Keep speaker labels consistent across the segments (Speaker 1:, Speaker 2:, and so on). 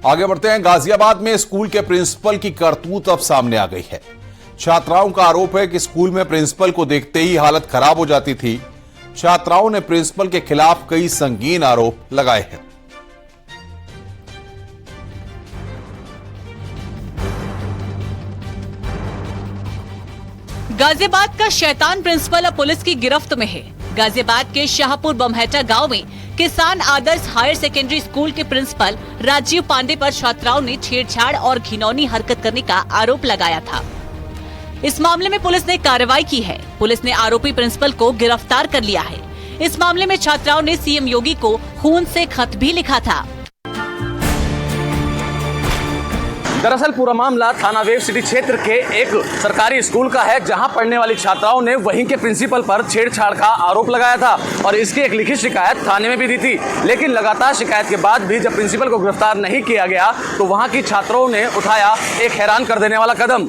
Speaker 1: आगे बढ़ते हैं। गाजियाबाद में स्कूल के प्रिंसिपल की करतूत अब सामने आ गई है। छात्राओं का आरोप है कि स्कूल में प्रिंसिपल को देखते ही हालत खराब हो जाती थी। छात्राओं ने प्रिंसिपल के खिलाफ कई संगीन आरोप लगाए हैं।
Speaker 2: गाजियाबाद का शैतान प्रिंसिपल अब पुलिस की गिरफ्त में है। गाजियाबाद के शाहपुर बमहेटा गांव में किसान आदर्श हायर सेकेंडरी स्कूल के प्रिंसिपल राजीव पांडे पर छात्राओं ने छेड़छाड़ और घिनौनी हरकत करने का आरोप लगाया था। इस मामले में पुलिस ने कार्रवाई की है। पुलिस ने आरोपी प्रिंसिपल को गिरफ्तार कर लिया है। इस मामले में छात्राओं ने सीएम योगी को खून से खत भी लिखा था।
Speaker 3: दरअसल पूरा मामला थाना वेव सिटी क्षेत्र के एक सरकारी स्कूल का है, जहां पढ़ने वाली छात्राओं ने वहीं के प्रिंसिपल पर छेड़छाड़ का आरोप लगाया था और इसकी एक लिखित शिकायत थाने में भी दी थी। लेकिन लगातार शिकायत के बाद भी जब प्रिंसिपल को गिरफ्तार नहीं किया गया तो वहां की छात्रों ने उठाया एक हैरान कर देने वाला कदम।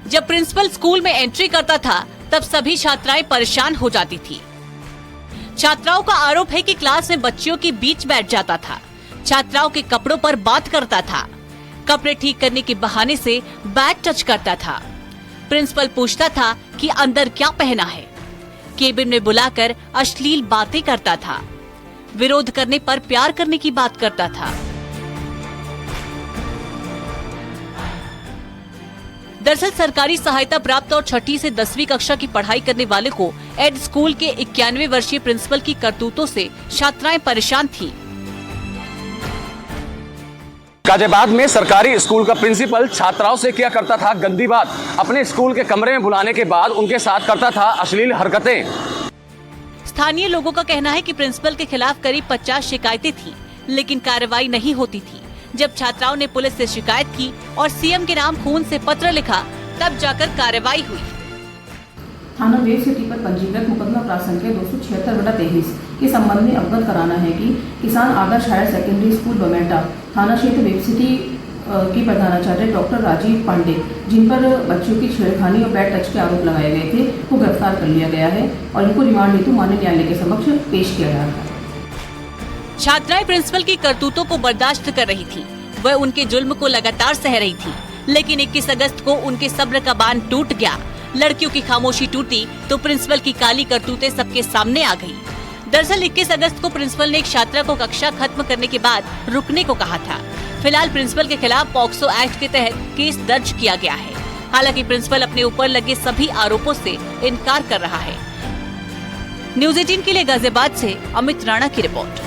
Speaker 2: जब प्रिंसिपल स्कूल में एंट्री करता था तब सभी छात्राएं परेशान हो जाती थी। छात्राओं का आरोप है कि क्लास में बच्चियों के बीच बैठ जाता था, छात्राओं के कपड़ों पर बात करता था, कपड़े ठीक करने के बहाने से बैग टच करता था। प्रिंसिपल पूछता था कि अंदर क्या पहना है। केबिन में बुलाकर अश्लील बातें करता था। विरोध करने पर प्यार करने की बात करता था। दरअसल सरकारी सहायता प्राप्त और 6ठी से 10वीं कक्षा की पढ़ाई करने वाले को एड स्कूल के 91 वर्षीय प्रिंसिपल की करतूतों से छात्राएं परेशान थीं।
Speaker 3: गाजियाबाद में सरकारी स्कूल का प्रिंसिपल छात्राओं से क्या करता था गंदी बात। अपने स्कूल के कमरे में बुलाने के बाद उनके साथ करता था अश्लील हरकतें।
Speaker 2: स्थानीय लोगों का कहना है कि प्रिंसिपल के खिलाफ करीब 50 शिकायतें थी, लेकिन कार्रवाई नहीं होती थी। जब छात्राओं ने पुलिस से शिकायत की और सीएम के नाम खून से पत्र लिखा, तब जाकर कार्रवाई हुई।
Speaker 4: थाना वेव सिटी पर पंजीकृत मुकदमा प्राप्त संख्या 276/23 के संबंध में अवगत कराना है कि किसान आदर्श हायर सेकेंडरी स्कूल बमहेटा थाना क्षेत्र वेव सिटी के प्रधानाचार्य डॉक्टर राजीव पांडे, जिन पर बच्चों की छेड़खानी और बैड टच के आरोप लगाए गए थे, को गिरफ्तार कर लिया गया है और इनको रिमांड हेतु माननीय न्यायालय के समक्ष पेश किया गया है।
Speaker 2: छात्राएं प्रिंसिपल की करतूतों को बर्दाश्त कर रही थी। वह उनके जुल्म को लगातार सह रही थी, लेकिन 21 अगस्त को उनके सब्र का बांध टूट गया। लड़कियों की खामोशी टूटी तो प्रिंसिपल की काली करतूतें सबके सामने आ गई। दरअसल 21 अगस्त को प्रिंसिपल ने एक छात्रा को कक्षा खत्म करने के बाद रुकने को कहा था। फिलहाल प्रिंसिपल के खिलाफ पॉक्सो एक्ट के तहत केस दर्ज किया गया है। हालांकि प्रिंसिपल अपने ऊपर लगे सभी आरोपों से इनकार कर रहा है। न्यूज़ 18 के लिए गाजियाबाद से अमित राणा की रिपोर्ट।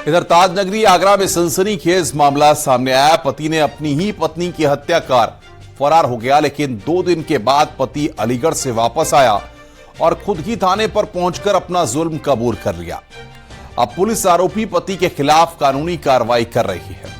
Speaker 1: इधर ताजनगरी आगरा में सनसनीखेज मामला सामने आया। पति ने अपनी ही पत्नी की हत्या कर फरार हो गया, लेकिन 2 दिन के बाद पति अलीगढ़ से वापस आया और खुद ही थाने पर पहुंचकर अपना जुल्म कबूल कर लिया। अब पुलिस आरोपी पति के खिलाफ कानूनी कार्रवाई कर रही है।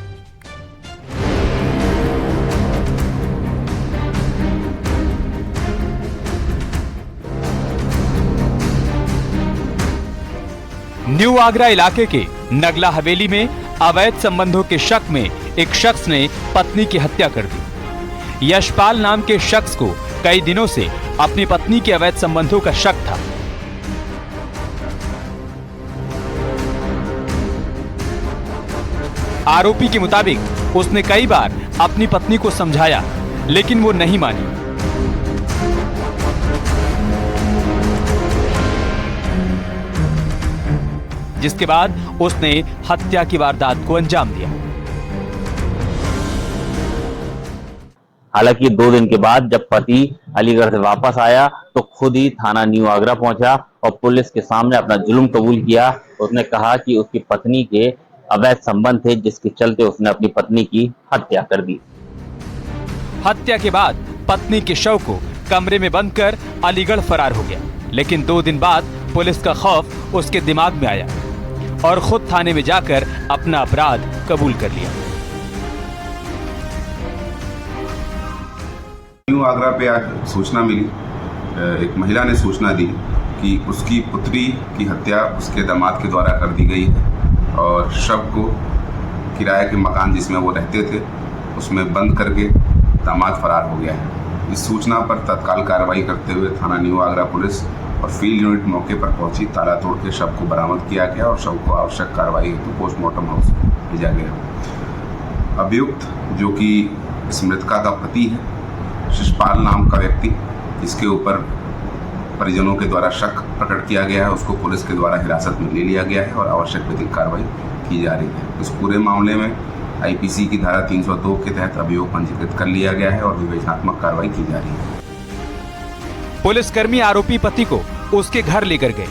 Speaker 5: न्यू आगरा इलाके के नगला हवेली में अवैध संबंधों के शक में एक शख्स ने पत्नी की हत्या कर दी। यशपाल नाम के शख्स को कई दिनों से अपनी पत्नी के अवैध संबंधों का शक था। आरोपी के मुताबिक उसने कई बार अपनी पत्नी को समझाया, लेकिन वो नहीं मानी। जिसके बाद उसने हत्या की वारदात को अंजाम दिया।
Speaker 6: हालांकि 2 दिन के बाद जब पति अलीगढ़ से वापस आया तो खुद ही थाना न्यू आगरा पहुंचा और पुलिस के सामने अपना जुल्म कबूल किया। उसने कहा कि उसकी पत्नी के अवैध संबंध थे, जिसके चलते उसने अपनी पत्नी की हत्या कर दी।
Speaker 5: हत्या के बाद पत्नी के शव को कमरे में बंद कर अलीगढ़ फरार हो गया, लेकिन 2 दिन बाद पुलिस का खौफ उसके दिमाग में आया और खुद थाने में जाकर अपना अपराध कबूल कर लिया।
Speaker 7: न्यू आगरा पे आज सूचना मिली, एक महिला ने सूचना दी कि उसकी पुत्री की हत्या उसके दामाद के द्वारा कर दी गई है और शव को किराए के मकान जिसमें वो रहते थे उसमें बंद करके दामाद फरार हो गया है। इस सूचना पर तत्काल कार्रवाई करते हुए थाना न्यू आगरा पुलिस और फील्ड यूनिट मौके पर पहुंची। ताला तोड़ के शव को बरामद किया गया और शव को आवश्यक कार्रवाई हेतु पोस्टमार्टम हाउस भेजा गया। अभियुक्त जो कि इस मृतका का पति है, शिषपाल नाम का व्यक्ति, जिसके ऊपर परिजनों के द्वारा शक प्रकट किया गया है, उसको पुलिस के द्वारा हिरासत में ले लिया गया है और आवश्यक विधिक कार्रवाई की जा रही है। इस पूरे मामले में आईपीसी की धारा 302 के तहत अभियोग पंजीकृत कर लिया गया है और विवेचनात्मक कार्रवाई की जा रही है।
Speaker 5: पुलिसकर्मी आरोपी पति को उसके घर लेकर गए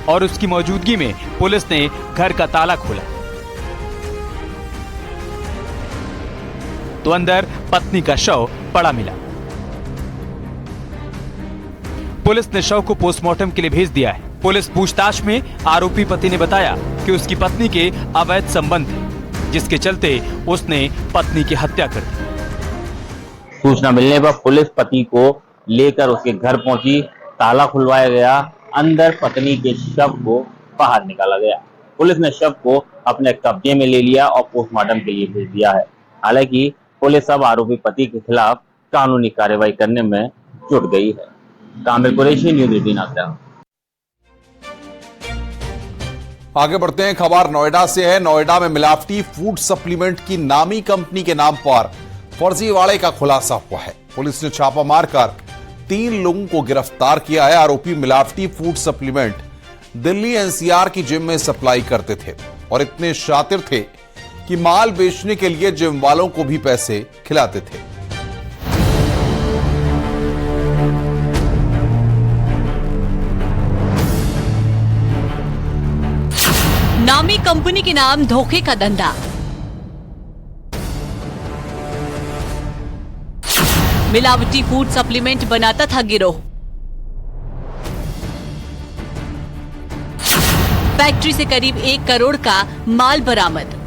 Speaker 5: और उसकी मौजूदगी में पुलिस ने घर का ताला खोला तो अंदर पत्नी का शव पड़ा मिला। पुलिस ने शव को पोस्टमार्टम के लिए भेज दिया है। पुलिस पूछताछ में आरोपी पति ने बताया कि उसकी पत्नी के अवैध संबंध थे, जिसके चलते उसने पत्नी की हत्या कर दी।
Speaker 6: सूचना मिलने पर पुलिस पति को लेकर उसके घर पहुंची। ताला खुलवाया गया, अंदर पत्नी के शव को बाहर निकाला गया। पुलिस ने शव को अपने कब्जे में ले लिया और पोस्टमार्टम के लिए भेज दिया है। हालांकि पुलिस अब आरोपी पति के खिलाफ कानूनी कार्रवाई करने में जुट गई है। कामिल कुरैशी, न्यूज़ 18 आगरा।
Speaker 1: आगे बढ़ते हैं, खबर नोएडा से है। नोएडा में मिलावटी फूड सप्लीमेंट की नामी कंपनी के नाम पर फर्जीवाड़े का खुलासा हुआ है। पुलिस ने छापा मारकर 3 लोगों को गिरफ्तार किया है। आरोपी मिलावटी फूड सप्लीमेंट दिल्ली एनसीआर की जिम में सप्लाई करते थे और इतने शातिर थे कि माल बेचने के लिए जिम वालों को भी पैसे खिलाते थे।
Speaker 2: नामी कंपनी के नाम, धोखे का धंधा। मिलावटी फूड सप्लीमेंट बनाता था गिरोह। फैक्ट्री से करीब 1 करोड़ का माल बरामद।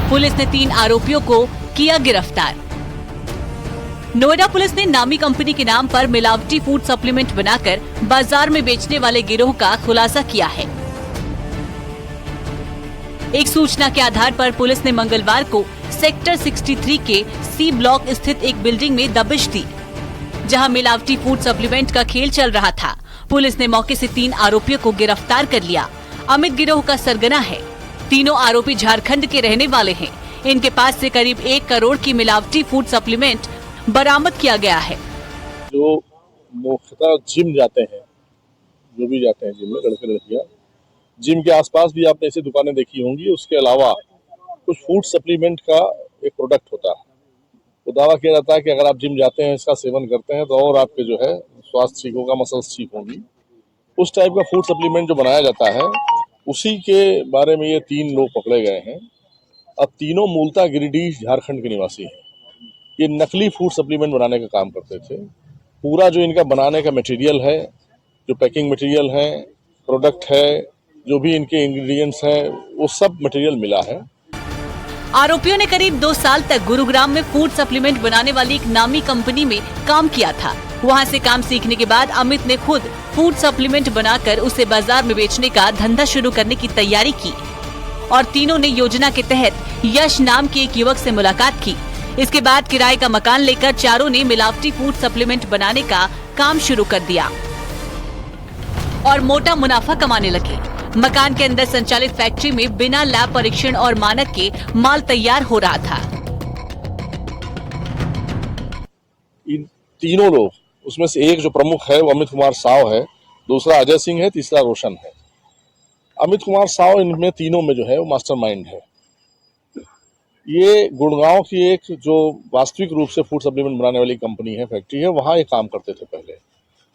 Speaker 2: पुलिस ने 3 आरोपियों को किया गिरफ्तार। नोएडा पुलिस ने नामी कंपनी के नाम पर मिलावटी फूड सप्लीमेंट बनाकर बाजार में बेचने वाले गिरोह का खुलासा किया है। एक सूचना के आधार पर पुलिस ने मंगलवार को सेक्टर 63 के सी ब्लॉक स्थित एक बिल्डिंग में दबिश दी, जहां मिलावटी फूड सप्लीमेंट का खेल चल रहा था। पुलिस ने मौके से 3 आरोपियों को गिरफ्तार कर लिया। अमित गिरोह का सरगना है। तीनों आरोपी झारखंड के रहने वाले हैं। इनके पास से करीब 1 करोड़ की मिलावटी फूड सप्लीमेंट बरामद किया गया है।
Speaker 8: जो मुख्यतः जिम जाते हैं, जो भी जाते हैं जिम में, लड़के लड़कियां, जिम के आसपास भी आपने ऐसी दुकानें देखी होंगी। उसके अलावा कुछ फूड सप्लीमेंट का एक प्रोडक्ट होता है। तो दावा किया जाता है कि अगर आप जिम जाते हैं, इसका सेवन करते हैं, तो और आपके जो है स्वास्थ्य ठीक होगा, मसल्स ठीक होंगी। उस टाइप का फूड सप्लीमेंट जो बनाया जाता है, उसी के बारे में ये 3 लोग पकड़े गए हैं। अब तीनों मूलतः गिरिडीह झारखंड के निवासी हैं। ये नकली फूड सप्लीमेंट बनाने का काम करते थे। पूरा जो इनका बनाने का मटेरियल है, जो पैकिंग मटेरियल है, प्रोडक्ट है, जो भी इनके इंग्रेडिएंट्स हैं, वो सब मटेरियल मिला है।
Speaker 2: आरोपियों ने करीब 2 साल तक गुरुग्राम में फूड सप्लीमेंट बनाने वाली एक नामी कंपनी में काम किया था। वहां से काम सीखने के बाद अमित ने खुद फूड सप्लीमेंट बनाकर उसे बाजार में बेचने का धंधा शुरू करने की तैयारी की और तीनों ने योजना के तहत यश नाम के एक युवक से मुलाकात की। इसके बाद किराए का मकान लेकर चारों ने मिलावटी फूड सप्लीमेंट बनाने का काम शुरू कर दिया और मोटा मुनाफा कमाने लगे। मकान के अंदर संचालित फैक्ट्री में बिना लैब परीक्षण और मानक के माल तैयार हो रहा था।
Speaker 8: इन तीनों लोग, उसमें से एक जो प्रमुख है वो अमित कुमार साव है, दूसरा अजय सिंह है, तीसरा रोशन है। अमित कुमार साव इनमें तीनों में जो है वो मास्टरमाइंड है। ये गुड़गांव की एक जो वास्तविक रूप से फूड सप्लीमेंट बनाने वाली कंपनी है, फैक्ट्री है, वहाँ ये काम करते थे पहले।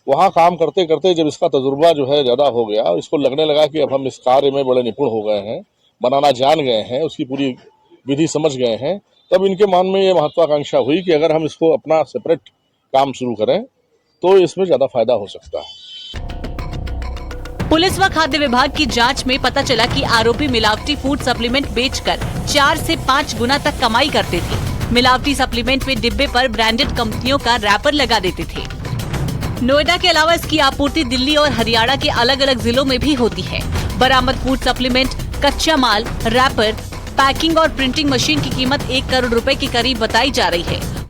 Speaker 8: वहाँ काम करते करते जब इसका तजुर्बा जो है ज़्यादा हो गया, इसको लगने लगा कि अब हम इस कार्य में बड़े निपुण हो गए हैं, बनाना जान गए हैं, उसकी पूरी विधि समझ गए हैं, तब इनके मन में ये महत्वाकांक्षा हुई कि अगर हम इसको अपना सेपरेट काम शुरू करें तो इसमें ज़्यादा फायदा हो सकता है।
Speaker 2: पुलिस व खाद्य विभाग की जांच में पता चला कि आरोपी मिलावटी फूड सप्लीमेंट बेचकर 4 से 5 गुना तक कमाई करते थे। मिलावटी सप्लीमेंट में डिब्बे पर ब्रांडेड कंपनियों का रैपर लगा देते थे। नोएडा के अलावा इसकी आपूर्ति दिल्ली और हरियाणा के अलग अलग जिलों में भी होती है। बरामद फूड सप्लीमेंट, कच्चा माल, रैपर, पैकिंग और प्रिंटिंग मशीन की कीमत 1 करोड़ रुपए के करीब बताई जा रही है।